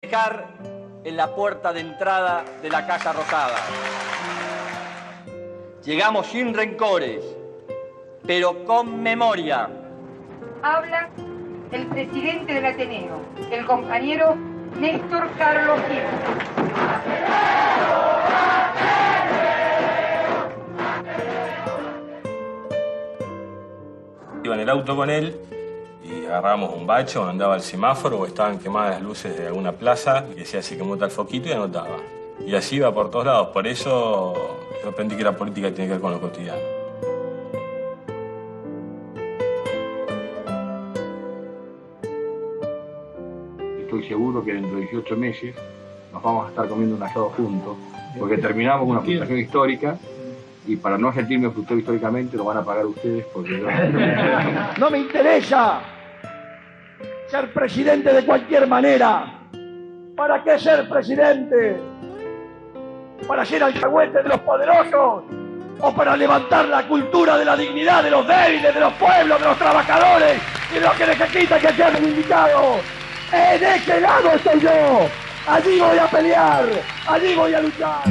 Dejar en la puerta de entrada de la Casa Rosada. Llegamos sin rencores, pero con memoria. Habla el presidente del Ateneo, el compañero Néstor Carlos Gil. Iba en el auto con él y agarrábamos un bache o andaba al semáforo o estaban quemadas las luces de alguna plaza y decía así quemó tal foquito y anotaba. Y así iba por todos lados. Por eso yo aprendí que la política tiene que ver con lo cotidiano. Estoy seguro que dentro de 18 meses nos vamos a estar comiendo un asado juntos, porque terminamos una frustración histórica y para no sentirme frustrado históricamente lo van a pagar ustedes porque yo... No me interesa ser presidente de cualquier manera. ¿Para qué ser presidente? ¿Para ser alcahuete de los poderosos? ¿O para levantar la cultura de la dignidad de los débiles, de los pueblos, de los trabajadores y de los que necesitan que sean reivindicados? ¡En ese lado estoy yo! ¡Allí voy a pelear! ¡Allí voy a luchar!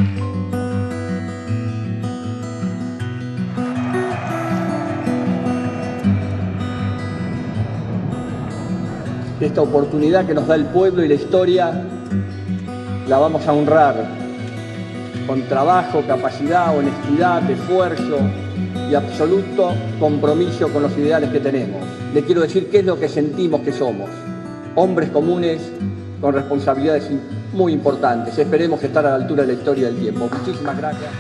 Esta oportunidad que nos da el pueblo y la historia la vamos a honrar con trabajo, capacidad, honestidad, esfuerzo y absoluto compromiso con los ideales que tenemos. Le quiero decir qué es lo que sentimos que somos. Hombres comunes con responsabilidades muy importantes. Esperemos estar a la altura de la historia del tiempo. Muchísimas gracias.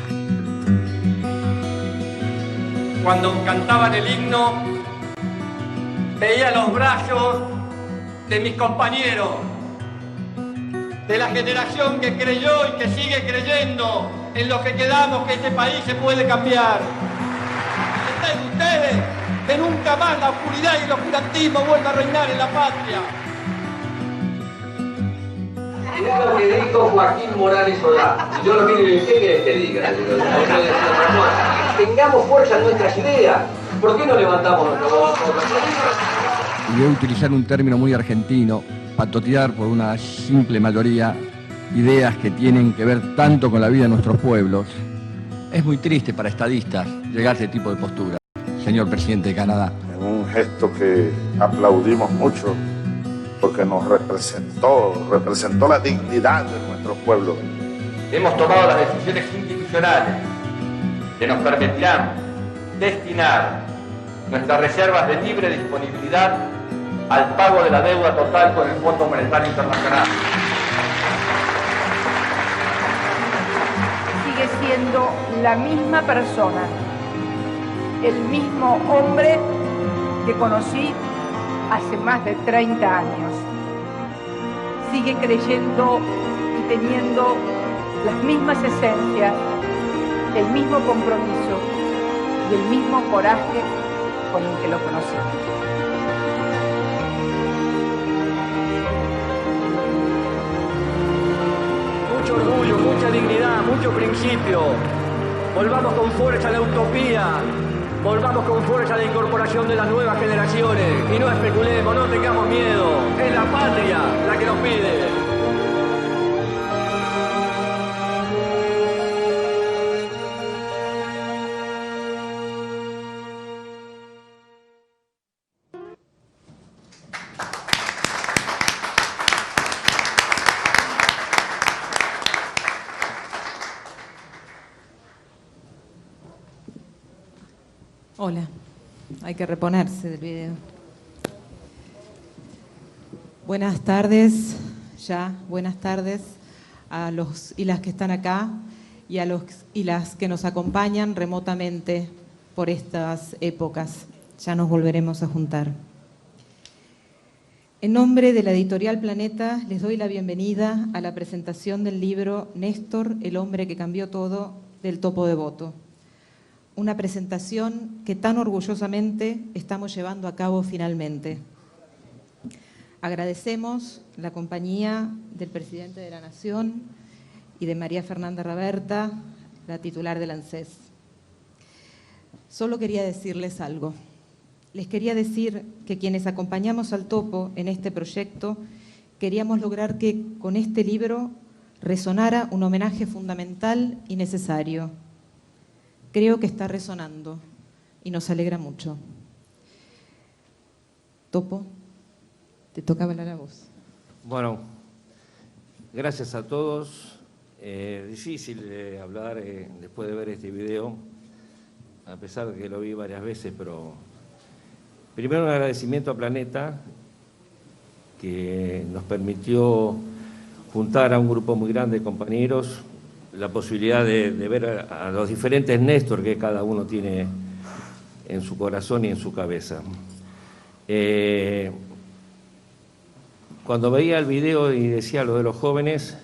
Cuando cantaban el himno, veía los brazos de mis compañeros, de la generación que creyó y que sigue creyendo en lo que quedamos, que este país se puede cambiar. Estén ustedes que nunca más la oscuridad y el oscurantismo vuelva a reinar en la patria. Es lo que dijo Joaquín Morales Solá. Y yo lo miro y digo, ¿qué querés que diga? Tengamos fuerza en nuestras ideas. ¿Por qué no levantamos nuestra voz? Y voy a utilizar un término muy argentino, patotear por una simple mayoría ideas que tienen que ver tanto con la vida de nuestros pueblos. Es muy triste para estadistas llegar a ese tipo de postura, señor presidente de Canadá. En un gesto que aplaudimos mucho, porque nos representó la dignidad de nuestro pueblo. Hemos tomado las decisiones institucionales que nos permitirán destinar nuestras reservas de libre disponibilidad al pago de la deuda total con el Fondo Monetario Internacional. Sigue siendo la misma persona, el mismo hombre que conocí hace más de 30 años. Sigue creyendo y teniendo las mismas esencias, el mismo compromiso y el mismo coraje con el que lo conocí. Mucho orgullo, mucha dignidad, mucho principio. Volvamos con fuerza a la utopía. Volvamos con fuerza a la incorporación de las nuevas generaciones. Y no especulemos, no tengamos miedo. Es la patria la que nos pide. Hola, hay que reponerse del video. Buenas tardes, buenas tardes a los y las que están acá y a los y las que nos acompañan remotamente por estas épocas. Ya nos volveremos a juntar. En nombre de la Editorial Planeta les doy la bienvenida a la presentación del libro Néstor, el hombre que cambió todo, del Topo Devoto. Una presentación que tan orgullosamente estamos llevando a cabo finalmente. Agradecemos la compañía del Presidente de la Nación y de María Fernanda Raberta, la titular del ANSES. Solo quería decirles algo. Les quería decir que quienes acompañamos al Topo en este proyecto queríamos lograr que con este libro resonara un homenaje fundamental y necesario. Creo que está resonando y nos alegra mucho. Topo, te toca hablar a vos. Bueno, gracias a todos. Difícil hablar después de ver este video, a pesar de que lo vi varias veces, pero primero un agradecimiento a Planeta, que nos permitió juntar a un grupo muy grande de compañeros, la posibilidad de ver a los diferentes Néstor que cada uno tiene en su corazón y en su cabeza. Cuando veía el video y decía lo de los jóvenes,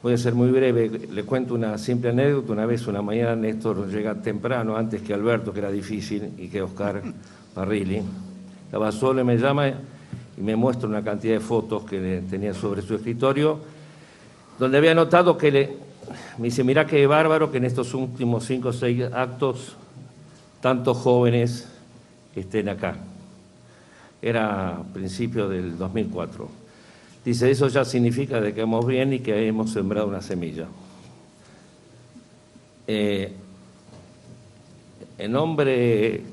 voy a ser muy breve, le cuento una simple anécdota. Una vez, una mañana, Néstor llega temprano, antes que Alberto, que era difícil, y que Oscar Parrilli. Estaba solo y me llama y me muestra una cantidad de fotos que tenía sobre su escritorio, donde había notado que me dice, mirá qué bárbaro que en estos últimos 5 o 6 actos tantos jóvenes estén acá. Era a principios del 2004. Dice, eso ya significa de que vamos bien y que hemos sembrado una semilla. En nombre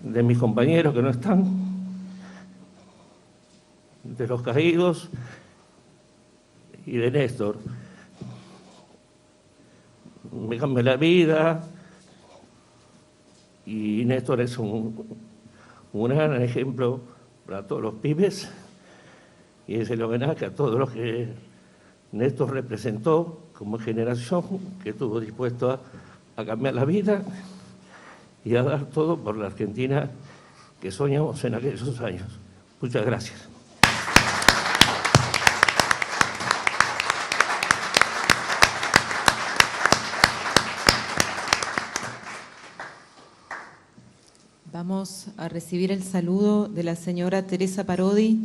de mis compañeros que no están, de los caídos y de Néstor, me cambió la vida, y Néstor es un gran ejemplo para todos los pibes, y es el homenaje a todos los que Néstor representó como generación que estuvo dispuesto a cambiar la vida y a dar todo por la Argentina que soñamos en aquellos años. Muchas gracias. Vamos a recibir el saludo de la señora Teresa Parodi,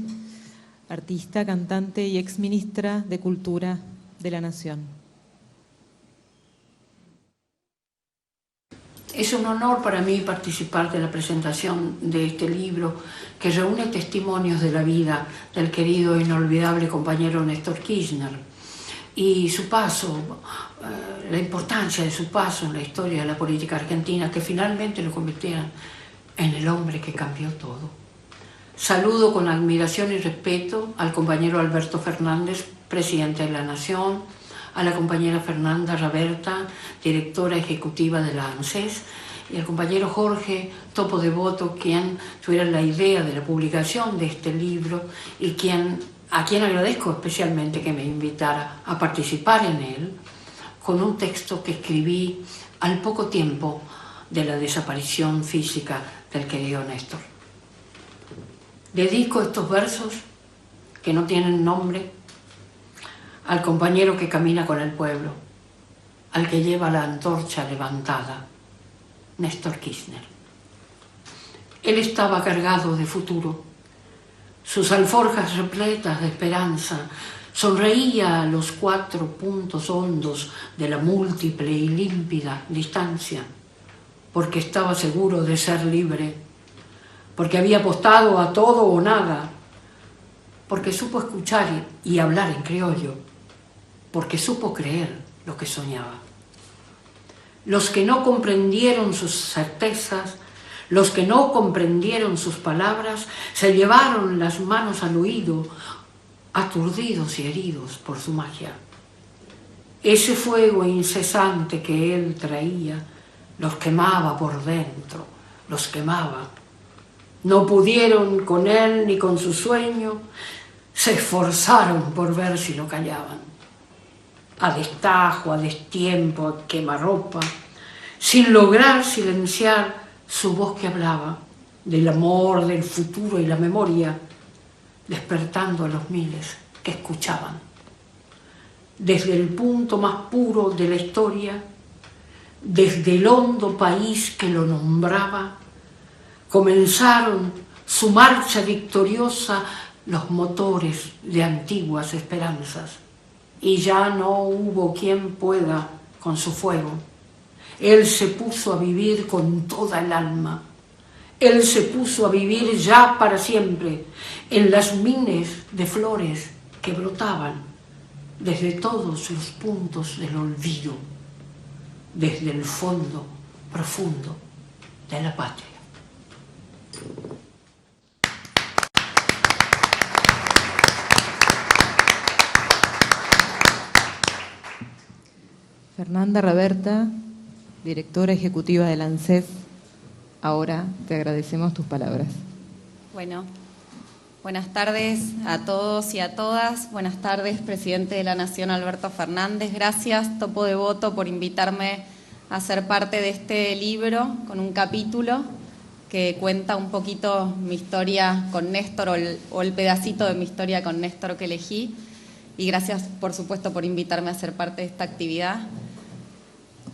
artista, cantante y exministra de Cultura de la Nación. Es un honor para mí participar de la presentación de este libro que reúne testimonios de la vida del querido e inolvidable compañero Néstor Kirchner y su paso, la importancia de su paso en la historia de la política argentina, que finalmente lo convirtieron en el hombre que cambió todo. Saludo con admiración y respeto al compañero Alberto Fernández, presidente de la Nación, a la compañera Fernanda Raberta, directora ejecutiva de la ANSES, y al compañero Jorge Topo de Voto, quien tuviera la idea de la publicación de este libro y a quien agradezco especialmente que me invitara a participar en él, con un texto que escribí al poco tiempo de la desaparición física del querido Néstor. Dedico estos versos, que no tienen nombre, al compañero que camina con el pueblo, al que lleva la antorcha levantada, Néstor Kirchner. Él estaba cargado de futuro, sus alforjas repletas de esperanza, sonreía a los 4 puntos hondos de la múltiple y límpida distancia, porque estaba seguro de ser libre, porque había apostado a todo o nada, porque supo escuchar y hablar en criollo, porque supo creer lo que soñaba. Los que no comprendieron sus certezas, los que no comprendieron sus palabras, se llevaron las manos al oído, aturdidos y heridos por su magia. Ese fuego incesante que él traía los quemaba por dentro, los quemaba. No pudieron con él ni con su sueño, se esforzaron por ver si lo callaban. A destajo, a destiempo, a quemarropa, sin lograr silenciar su voz que hablaba del amor, del futuro y la memoria, despertando a los miles que escuchaban. Desde el punto más puro de la historia, desde el hondo país que lo nombraba, comenzaron su marcha victoriosa los motores de antiguas esperanzas. y ya no hubo quien pueda con su fuego. Él se puso a vivir con toda el alma. Él se puso a vivir ya para siempre en las miles de flores que brotaban desde todos los puntos del olvido, desde el fondo profundo de la patria. Fernanda Raberta, directora ejecutiva del ANSES, ahora te agradecemos tus palabras. Bueno, buenas tardes a todos y a todas. Buenas tardes, presidente de la Nación, Alberto Fernández. Gracias, Topo de Voto, por invitarme a ser parte de este libro con un capítulo que cuenta un poquito mi historia con Néstor o el pedacito de mi historia con Néstor que elegí. Y gracias, por supuesto, por invitarme a ser parte de esta actividad.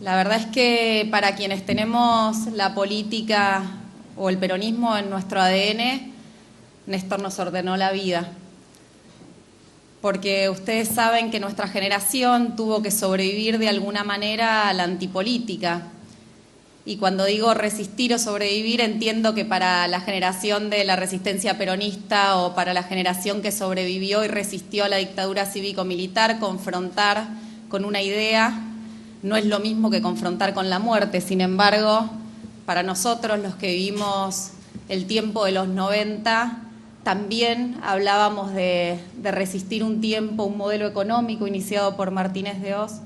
La verdad es que para quienes tenemos la política o el peronismo en nuestro ADN, Néstor nos ordenó la vida. Porque ustedes saben que nuestra generación tuvo que sobrevivir de alguna manera a la antipolítica. Y cuando digo resistir o sobrevivir, entiendo que para la generación de la resistencia peronista o para la generación que sobrevivió y resistió a la dictadura cívico-militar, confrontar con una idea no es lo mismo que confrontar con la muerte. Sin embargo, para nosotros, los que vivimos el tiempo de los 90, también hablábamos de resistir un tiempo, un modelo económico iniciado por Martínez de Oz,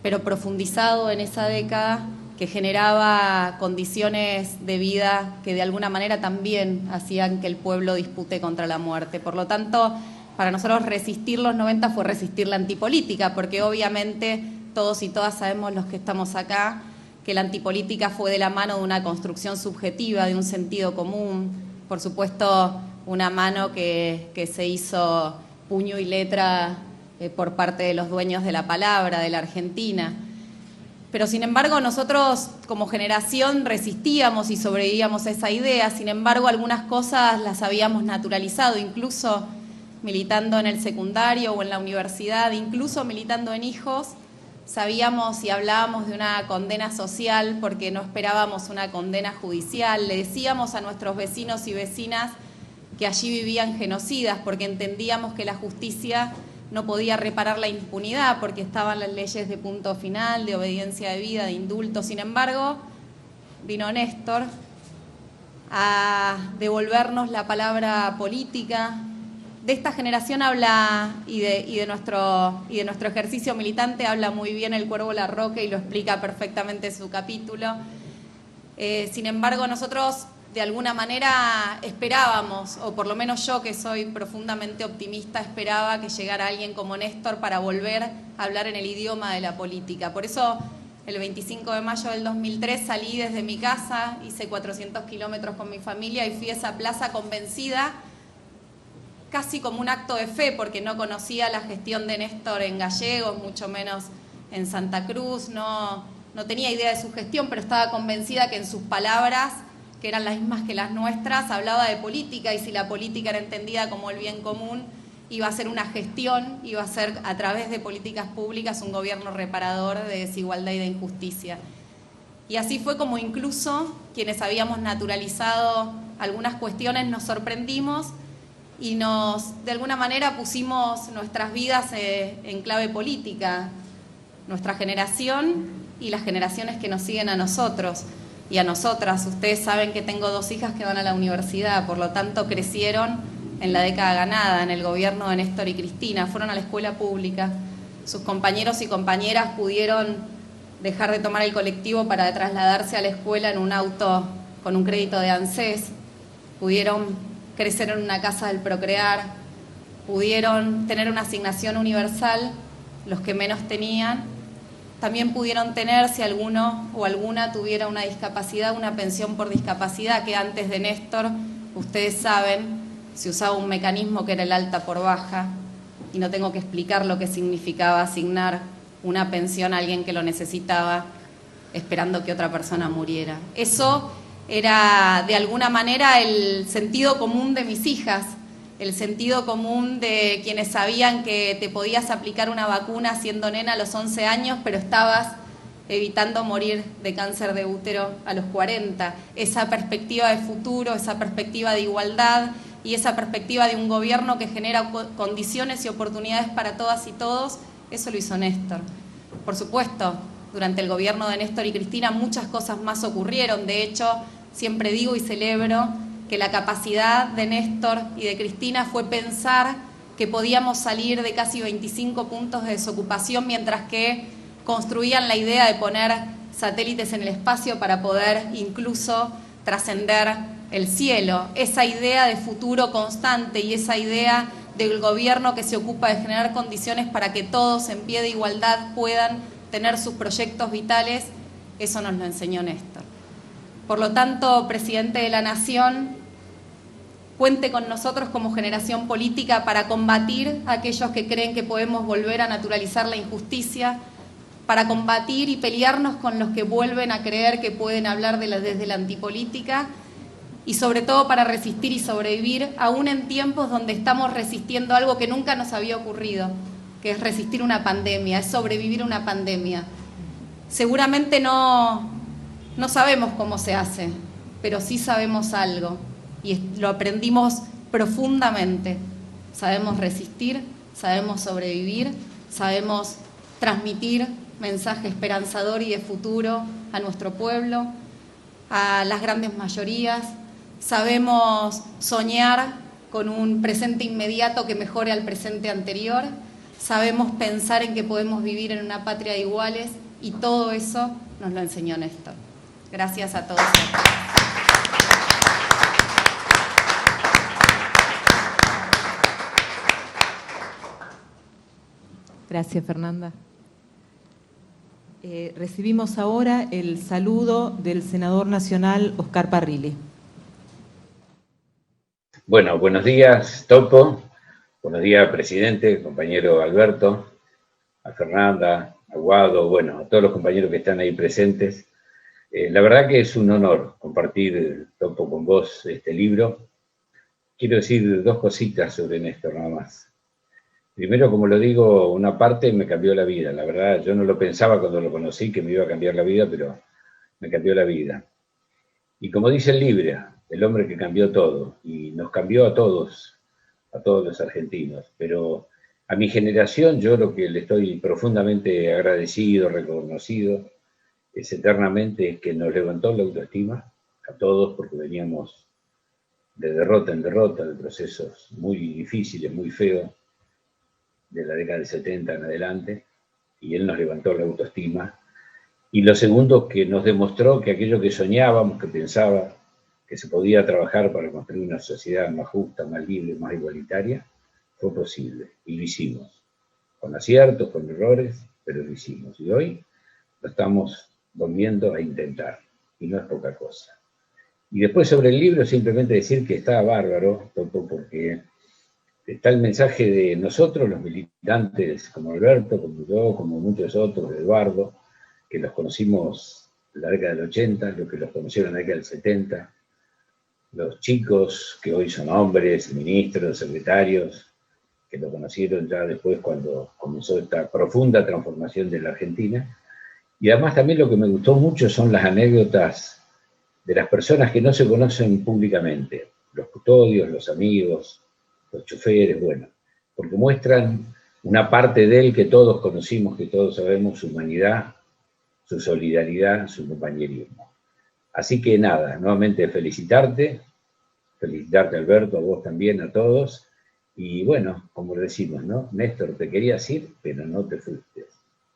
pero profundizado en esa década, que generaba condiciones de vida que de alguna manera también hacían que el pueblo dispute contra la muerte. Por lo tanto, para nosotros resistir los 90 fue resistir la antipolítica, porque obviamente todos y todas sabemos, los que estamos acá, que la antipolítica fue de la mano de una construcción subjetiva, de un sentido común, por supuesto una mano que se hizo puño y letra por parte de los dueños de la palabra, de la Argentina. Pero sin embargo nosotros como generación resistíamos y sobrevivíamos a esa idea. Sin embargo, algunas cosas las habíamos naturalizado, incluso militando en el secundario o en la universidad, incluso militando en Hijos, sabíamos y hablábamos de una condena social porque no esperábamos una condena judicial. Le decíamos a nuestros vecinos y vecinas que allí vivían genocidas porque entendíamos que la justicia no podía reparar la impunidad porque estaban las leyes de punto final, de obediencia de vida, de indulto. Sin embargo, vino Néstor a devolvernos la palabra política. De esta generación habla y de nuestro ejercicio militante habla muy bien el Cuervo Larroque y lo explica perfectamente en su capítulo. Sin embargo, nosotros de alguna manera esperábamos, o por lo menos yo, que soy profundamente optimista, esperaba que llegara alguien como Néstor para volver a hablar en el idioma de la política. Por eso, el 25 de mayo del 2003 salí desde mi casa, hice 400 kilómetros con mi familia y fui a esa plaza convencida, casi como un acto de fe, porque no conocía la gestión de Néstor en Gallegos, mucho menos en Santa Cruz, no tenía idea de su gestión, pero estaba convencida que en sus palabras, que eran las mismas que las nuestras, hablaba de política, y si la política era entendida como el bien común, iba a ser una gestión, iba a ser a través de políticas públicas un gobierno reparador de desigualdad y de injusticia. Y así fue como incluso quienes habíamos naturalizado algunas cuestiones nos sorprendimos y de alguna manera pusimos nuestras vidas en clave política, nuestra generación y las generaciones que nos siguen a nosotros y a nosotras. Ustedes saben que tengo 2 hijas que van a la universidad, por lo tanto crecieron en la década ganada, en el gobierno de Néstor y Cristina, fueron a la escuela pública. Sus compañeros y compañeras pudieron dejar de tomar el colectivo para trasladarse a la escuela en un auto con un crédito de ANSES, pudieron crecer en una casa del Procrear, pudieron tener una asignación universal, los que menos tenían. También pudieron tener, si alguno o alguna tuviera una discapacidad, una pensión por discapacidad, que antes de Néstor, ustedes saben, se usaba un mecanismo que era el alta por baja, y no tengo que explicar lo que significaba asignar una pensión a alguien que lo necesitaba, esperando que otra persona muriera. Eso era, de alguna manera, el sentido común de mis hijas, el sentido común de quienes sabían que te podías aplicar una vacuna siendo nena a los 11 años, pero estabas evitando morir de cáncer de útero a los 40. Esa perspectiva de futuro, esa perspectiva de igualdad y esa perspectiva de un gobierno que genera condiciones y oportunidades para todas y todos, eso lo hizo Néstor. Por supuesto, durante el gobierno de Néstor y Cristina muchas cosas más ocurrieron. De hecho, siempre digo y celebro que la capacidad de Néstor y de Cristina fue pensar que podíamos salir de casi 25 puntos de desocupación mientras que construían la idea de poner satélites en el espacio para poder incluso trascender el cielo. Esa idea de futuro constante y esa idea del gobierno que se ocupa de generar condiciones para que todos en pie de igualdad puedan tener sus proyectos vitales, eso nos lo enseñó Néstor. Por lo tanto, presidente de la Nación, cuente con nosotros como generación política para combatir a aquellos que creen que podemos volver a naturalizar la injusticia, para combatir y pelearnos con los que vuelven a creer que pueden hablar desde la antipolítica y sobre todo para resistir y sobrevivir aún en tiempos donde estamos resistiendo algo que nunca nos había ocurrido, que es resistir una pandemia, es sobrevivir una pandemia. Seguramente no sabemos cómo se hace, pero sí sabemos algo y lo aprendimos profundamente. Sabemos resistir, sabemos sobrevivir, sabemos transmitir mensaje esperanzador y de futuro a nuestro pueblo, a las grandes mayorías. Sabemos soñar con un presente inmediato que mejore al presente anterior. Sabemos pensar en que podemos vivir en una patria de iguales y todo eso nos lo enseñó Néstor. Gracias a todos. Gracias, Fernanda. Recibimos ahora el saludo del senador nacional Oscar Parrilli. Bueno, buenos días, Topo. Buenos días, presidente, compañero Alberto, a Fernanda, a Guado, bueno, a todos los compañeros que están ahí presentes. La verdad que es un honor compartir, Topo, con vos este libro. Quiero decir dos cositas sobre Néstor, nada más. Primero, como lo digo, una parte me cambió la vida. La verdad, yo no lo pensaba cuando lo conocí que me iba a cambiar la vida, pero me cambió la vida. Y como dice el libro, el hombre que cambió todo, y nos cambió a todos los argentinos. Pero a mi generación, yo lo que le estoy profundamente agradecido, reconocido, es eternamente que nos levantó la autoestima a todos, porque veníamos de derrota en derrota, de procesos muy difíciles, muy feos, de la década del 70 en adelante, y él nos levantó la autoestima. Y lo segundo, que nos demostró que aquello que soñábamos, que pensaba que se podía trabajar para construir una sociedad más justa, más libre, más igualitaria, fue posible, y lo hicimos. Con aciertos, con errores, pero lo hicimos. Y hoy lo estamos volviendo a intentar, y no es poca cosa. Y después sobre el libro, simplemente decir que está bárbaro, porque está el mensaje de nosotros, los militantes, como Alberto, como yo, como muchos otros, Eduardo, que los conocimos en la década del 80, los que los conocieron en la década del 70, los chicos que hoy son hombres, ministros, secretarios, que lo conocieron ya después cuando comenzó esta profunda transformación de la Argentina. Y además también lo que me gustó mucho son las anécdotas de las personas que no se conocen públicamente, los custodios, los amigos, los choferes, bueno, porque muestran una parte de él que todos conocimos, que todos sabemos, su humanidad, su solidaridad, su compañerismo. Así que nada, nuevamente felicitarte Alberto, a vos también, a todos, y bueno, como decimos, ¿no? Néstor, te querías ir, pero no te fuiste,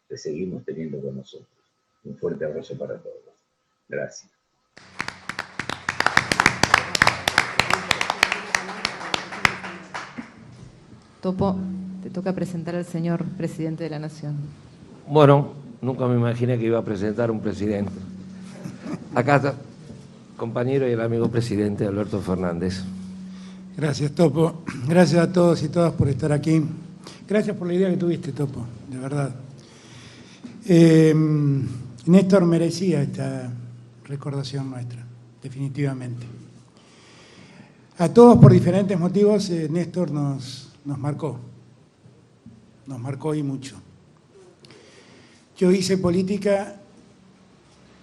te seguimos teniendo con nosotros. Un fuerte abrazo para todos. Gracias. Topo, te toca presentar al señor presidente de la Nación. Bueno, nunca me imaginé que iba a presentar un presidente. Acá está, compañero y el amigo presidente Alberto Fernández. Gracias, Topo. Gracias a todos y todas por estar aquí. Gracias por la idea que tuviste, Topo, de verdad. Néstor merecía esta recordación nuestra, definitivamente. A todos por diferentes motivos, Néstor nos marcó y mucho. Yo hice política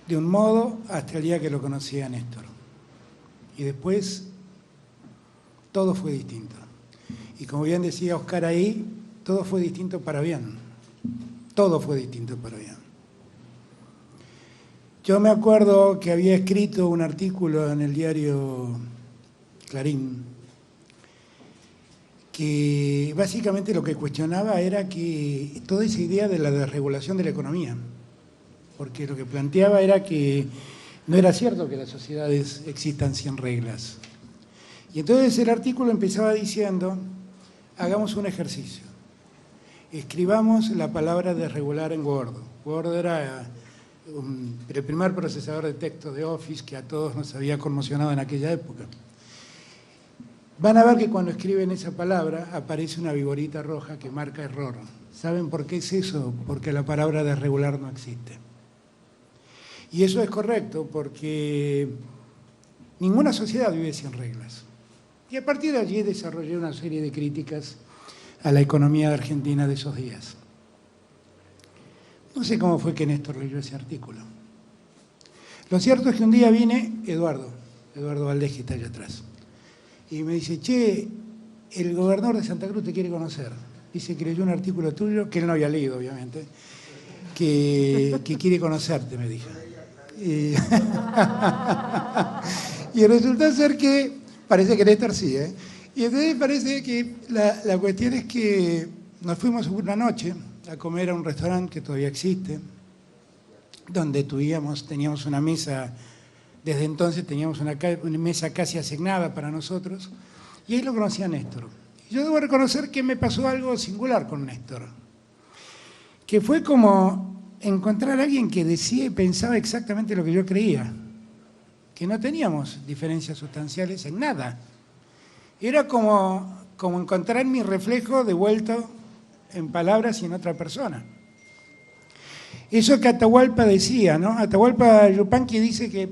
de un modo hasta el día que lo conocí a Néstor. Y después todo fue distinto. Y como bien decía Oscar ahí, todo fue distinto para bien. Todo fue distinto para bien. Yo me acuerdo que había escrito un artículo en el diario Clarín, que básicamente lo que cuestionaba era que toda esa idea de la desregulación de la economía, porque lo que planteaba era que no era cierto que las sociedades existan sin reglas. Y entonces el artículo empezaba diciendo, hagamos un ejercicio, escribamos la palabra desregular en Word. Word era el primer procesador de texto de Office que a todos nos había conmocionado en aquella época. Van a ver que cuando escriben esa palabra aparece una viborita roja que marca error. ¿Saben por qué es eso? Porque la palabra desregular no existe. Y eso es correcto porque ninguna sociedad vive sin reglas. Y a partir de allí desarrollé una serie de críticas a la economía argentina de esos días. No sé cómo fue que Néstor leyó ese artículo. Lo cierto es que un día vine, Eduardo Valdés, que está allá atrás, y me dice, che, el gobernador de Santa Cruz te quiere conocer. Dice que leyó un artículo tuyo, que él no había leído, obviamente, que quiere conocerte, me dijo. Y resulta ser que, parece que Néstor sí, ¿eh? Y entonces parece que la cuestión es que nos fuimos una noche a comer a un restaurante que todavía existe, donde teníamos una mesa. Desde entonces teníamos una mesa casi asignada para nosotros, y ahí lo conocí a Néstor. Y yo debo reconocer que me pasó algo singular con Néstor, que fue como encontrar a alguien que decía y pensaba exactamente lo que yo creía, que no teníamos diferencias sustanciales en nada. Era como encontrar mi reflejo devuelto en palabras y en otra persona. Eso que Atahualpa decía, ¿no? Atahualpa Yupanqui dice que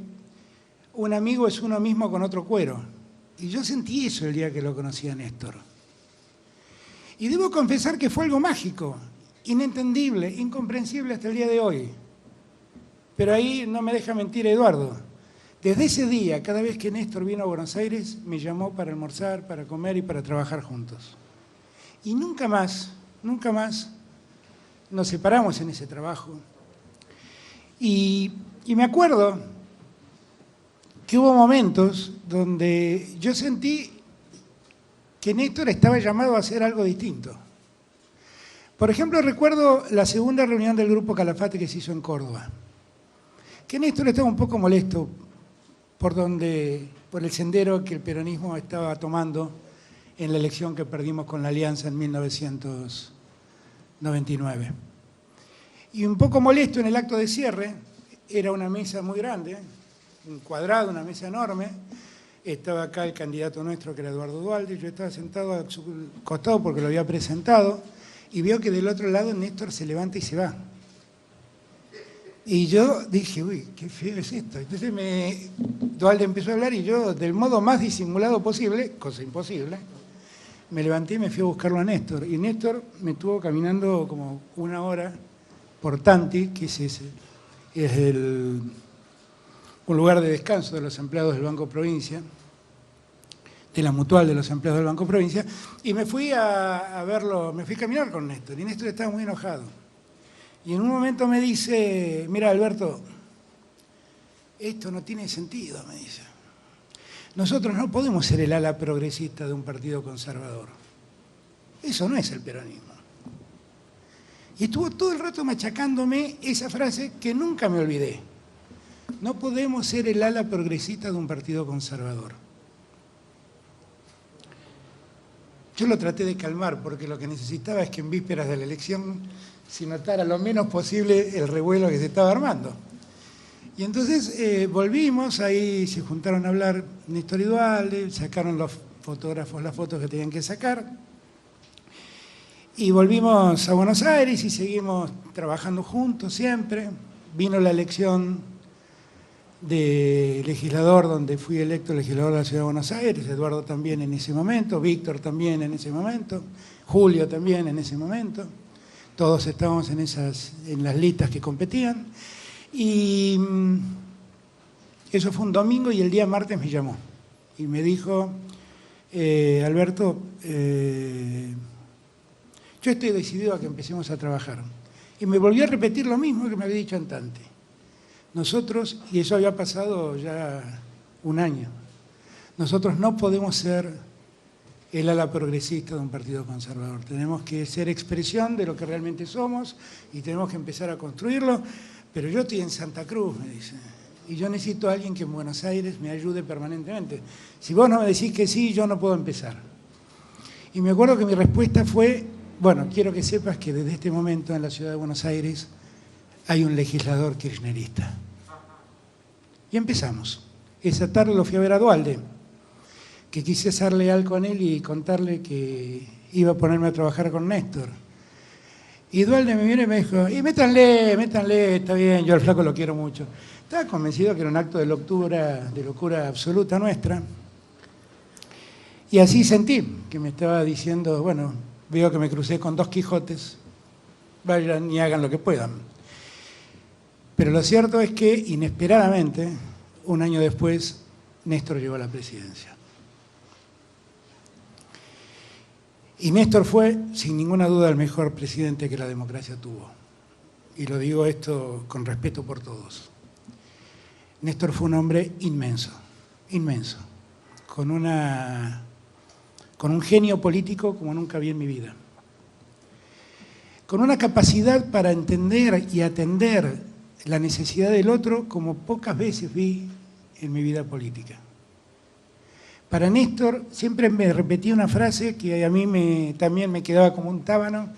un amigo es uno mismo con otro cuero. Y yo sentí eso el día que lo conocí a Néstor. Y debo confesar que fue algo mágico, inentendible, incomprensible hasta el día de hoy. Pero ahí no me deja mentir Eduardo. Desde ese día, cada vez que Néstor vino a Buenos Aires, me llamó para almorzar, para comer y para trabajar juntos. Y nunca más nos separamos en ese trabajo. Y me acuerdo que hubo momentos donde yo sentí que Néstor estaba llamado a hacer algo distinto. Por ejemplo, recuerdo la segunda reunión del Grupo Calafate que se hizo en Córdoba, que Néstor estaba un poco molesto por el sendero que el peronismo estaba tomando en la elección que perdimos con la Alianza en 1999. Y un poco molesto en el acto de cierre, era una mesa muy grande, un cuadrado, una mesa enorme. Estaba acá el candidato nuestro, que era Eduardo Duhalde, yo estaba sentado a su costado porque lo había presentado, y veo que del otro lado Néstor se levanta y se va. Y yo dije, uy, qué feo es esto. Entonces Duhalde empezó a hablar y yo, del modo más disimulado posible, cosa imposible, me levanté y me fui a buscarlo a Néstor. Y Néstor me estuvo caminando como una hora por Tanti, que es un lugar de descanso de los empleados del Banco Provincia, de la mutual de los empleados del Banco Provincia, y me fui a verlo, me fui a caminar con Néstor, y Néstor estaba muy enojado. Y en un momento me dice, mira Alberto, esto no tiene sentido, me dice. Nosotros no podemos ser el ala progresista de un partido conservador. Eso no es el peronismo. Y estuvo todo el rato machacándome esa frase que nunca me olvidé. No podemos ser el ala progresista de un partido conservador. Yo lo traté de calmar porque lo que necesitaba es que en vísperas de la elección se notara lo menos posible el revuelo que se estaba armando. Y entonces volvimos, ahí se juntaron a hablar Néstor y Duhalde, sacaron los fotógrafos las fotos que tenían que sacar, y volvimos a Buenos Aires y seguimos trabajando juntos siempre. Vino la elección de legislador, donde fui electo legislador de la Ciudad de Buenos Aires, Eduardo también en ese momento, Víctor también en ese momento, Julio también en ese momento. Todos estábamos en las listas que competían. Y eso fue un domingo y el día martes me llamó y me dijo, Alberto, yo estoy decidido a que empecemos a trabajar. Y me volvió a repetir lo mismo que me había dicho antes. Nosotros, y eso había pasado ya un año, nosotros no podemos ser el ala progresista de un partido conservador. Tenemos que ser expresión de lo que realmente somos y tenemos que empezar a construirlo. Pero yo estoy en Santa Cruz, me dice, y yo necesito a alguien que en Buenos Aires me ayude permanentemente. Si vos no me decís que sí, yo no puedo empezar. Y me acuerdo que mi respuesta fue, bueno, quiero que sepas que desde este momento en la Ciudad de Buenos Aires hay un legislador kirchnerista. Y empezamos. Esa tarde lo fui a ver a Duhalde, que quise ser leal con él y contarle que iba a ponerme a trabajar con Néstor. Y Duhalde me vino y me dijo, y métanle, está bien, yo al flaco lo quiero mucho. Estaba convencido que era un acto de locura absoluta nuestra. Y así sentí que me estaba diciendo, bueno, veo que me crucé con dos Quijotes, vayan y hagan lo que puedan. Pero lo cierto es que, inesperadamente, un año después, Néstor llegó a la presidencia. Y Néstor fue, sin ninguna duda, el mejor presidente que la democracia tuvo. Y lo digo esto con respeto por todos. Néstor fue un hombre inmenso, inmenso, con un genio político como nunca vi en mi vida. Con una capacidad para entender y atender la necesidad del otro como pocas veces vi en mi vida política. Para Néstor siempre me repetía una frase que a mí también me quedaba como un tábano.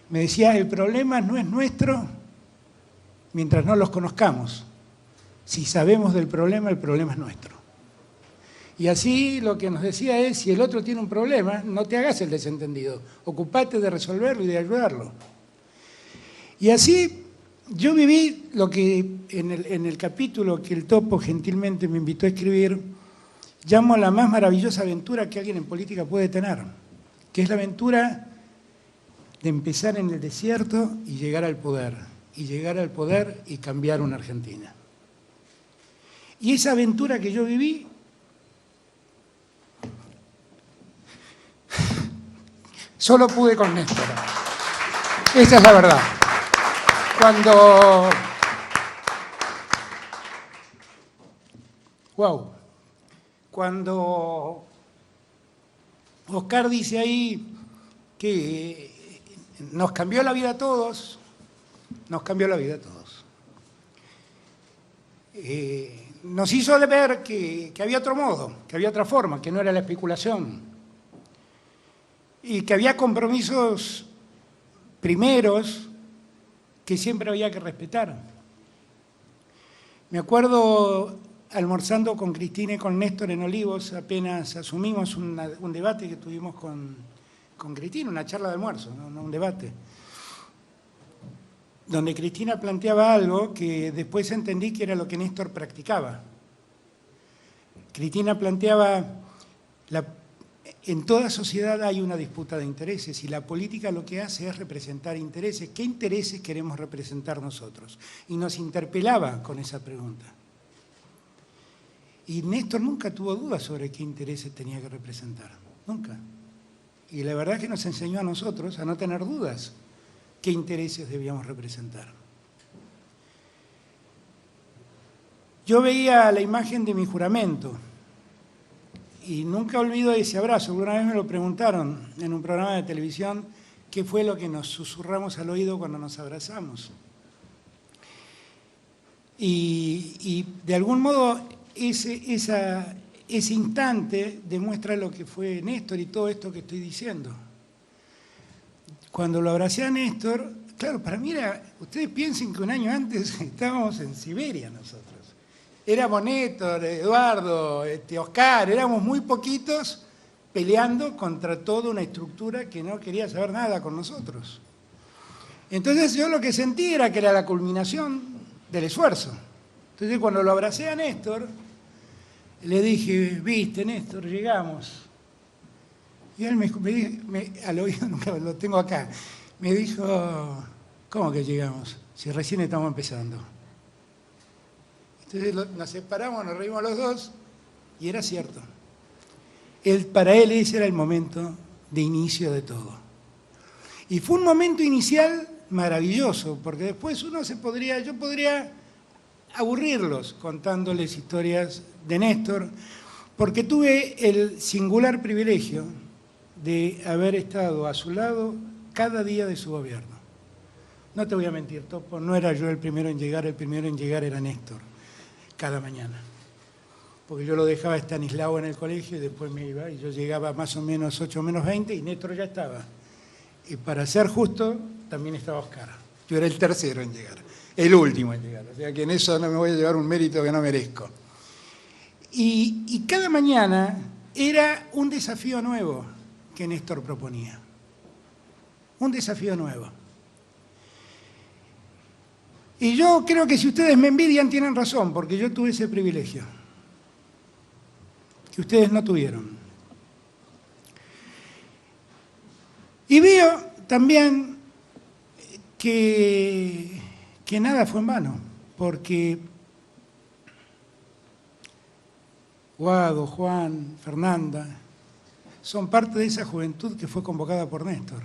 Me decía, el problema no es nuestro mientras no los conozcamos. Si sabemos del problema, el problema es nuestro. Y así lo que nos decía es, si el otro tiene un problema, no te hagas el desentendido. Ocupate de resolverlo y de ayudarlo. Y así yo viví lo que en el capítulo que el Topo gentilmente me invitó a escribir, llamo la más maravillosa aventura que alguien en política puede tener, que es la aventura de empezar en el desierto y llegar al poder y cambiar una Argentina. Y esa aventura que yo viví, solo pude con Néstor. Esa es la verdad. Cuando Oscar dice ahí que nos cambió la vida a todos, nos hizo ver que había otro modo, que había otra forma, que no era la especulación, y que había compromisos primeros que siempre había que respetar. Me acuerdo almorzando con Cristina y con Néstor en Olivos, apenas asumimos un debate que tuvimos con Cristina, una charla de almuerzo, no un debate, donde Cristina planteaba algo que después entendí que era lo que Néstor practicaba. Cristina planteaba, en toda sociedad hay una disputa de intereses y la política lo que hace es representar intereses. ¿Qué intereses queremos representar nosotros? Y nos interpelaba con esa pregunta. Y Néstor nunca tuvo dudas sobre qué intereses tenía que representar, nunca. Y la verdad es que nos enseñó a nosotros a no tener dudas qué intereses debíamos representar. Yo veía la imagen de mi juramento y nunca olvido ese abrazo. Una vez me lo preguntaron en un programa de televisión qué fue lo que nos susurramos al oído cuando nos abrazamos. Y de algún modo ese instante demuestra lo que fue Néstor y todo esto que estoy diciendo. Cuando lo abracé a Néstor, claro, para mí era, ustedes piensen que un año antes estábamos en Siberia nosotros. Éramos Néstor, Eduardo, Oscar, éramos muy poquitos peleando contra toda una estructura que no quería saber nada con nosotros. Entonces yo lo que sentí era que era la culminación del esfuerzo. Entonces cuando lo abracé a Néstor, le dije, viste Néstor, llegamos. Y él me dijo, al oído, nunca lo tengo acá, me dijo, ¿cómo que llegamos? Si recién estamos empezando. Entonces nos separamos, nos reímos los dos, y era cierto. Para él ese era el momento de inicio de todo. Y fue un momento inicial maravilloso, porque después yo podría aburrirlos contándoles historias de Néstor, porque tuve el singular privilegio de haber estado a su lado cada día de su gobierno. No te voy a mentir, Topo, no era yo el primero en llegar era Néstor, cada mañana. Porque yo lo dejaba Estanislao en el colegio y después me iba, y yo llegaba más o menos 8 menos 20 y Néstor ya estaba. Y para ser justo, también estaba Oscar. Yo era el tercero en llegar, el último en llegar. O sea que en eso no me voy a llevar un mérito que no merezco. Y cada mañana era un desafío nuevo que Néstor proponía. Un desafío nuevo. Y yo creo que si ustedes me envidian tienen razón, porque yo tuve ese privilegio, que ustedes no tuvieron. Y veo también que nada fue en vano, porque Guado, Juan, Fernanda, son parte de esa juventud que fue convocada por Néstor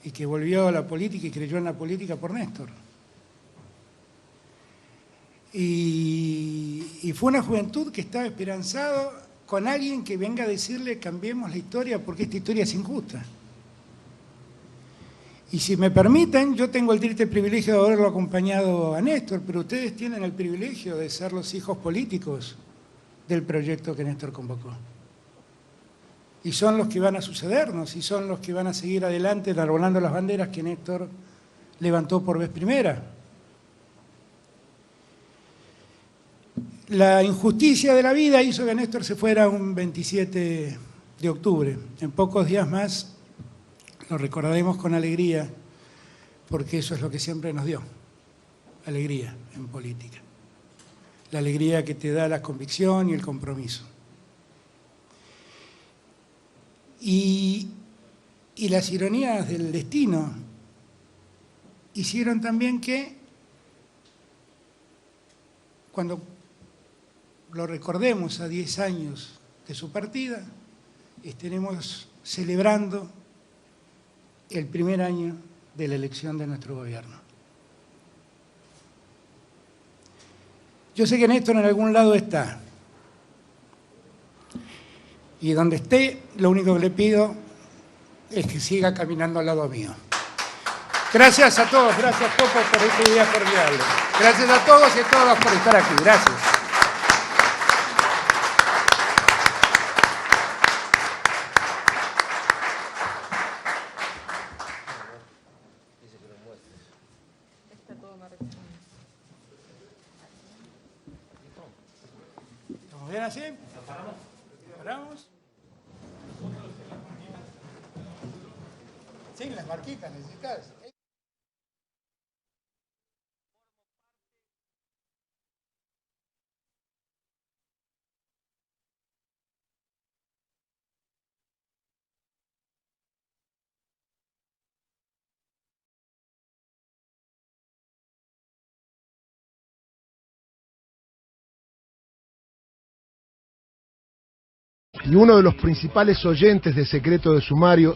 y que volvió a la política y creyó en la política por Néstor. Y fue una juventud que estaba esperanzado con alguien que venga a decirle cambiemos la historia porque esta historia es injusta. Y si me permiten, yo tengo el triste privilegio de haberlo acompañado a Néstor, pero ustedes tienen el privilegio de ser los hijos políticos del proyecto que Néstor convocó. Y son los que van a sucedernos, y son los que van a seguir adelante enarbolando las banderas que Néstor levantó por vez primera. La injusticia de la vida hizo que Néstor se fuera un 27 de octubre. En pocos días más lo recordaremos con alegría, porque eso es lo que siempre nos dio, alegría en política. La alegría que te da la convicción y el compromiso. Y las ironías del destino hicieron también que, cuando lo recordemos a 10 años de su partida, estaremos celebrando el primer año de la elección de nuestro gobierno. Yo sé que Néstor en algún lado está. Y donde esté, lo único que le pido es que siga caminando al lado mío. Gracias a todos, gracias Topo por este día formidable. Gracias a todos y a todas por estar aquí. Gracias. ¿Estamos bien así? ¿Paramos? Sí, las marquitas necesitas. Y uno de los principales oyentes de Secreto de Sumario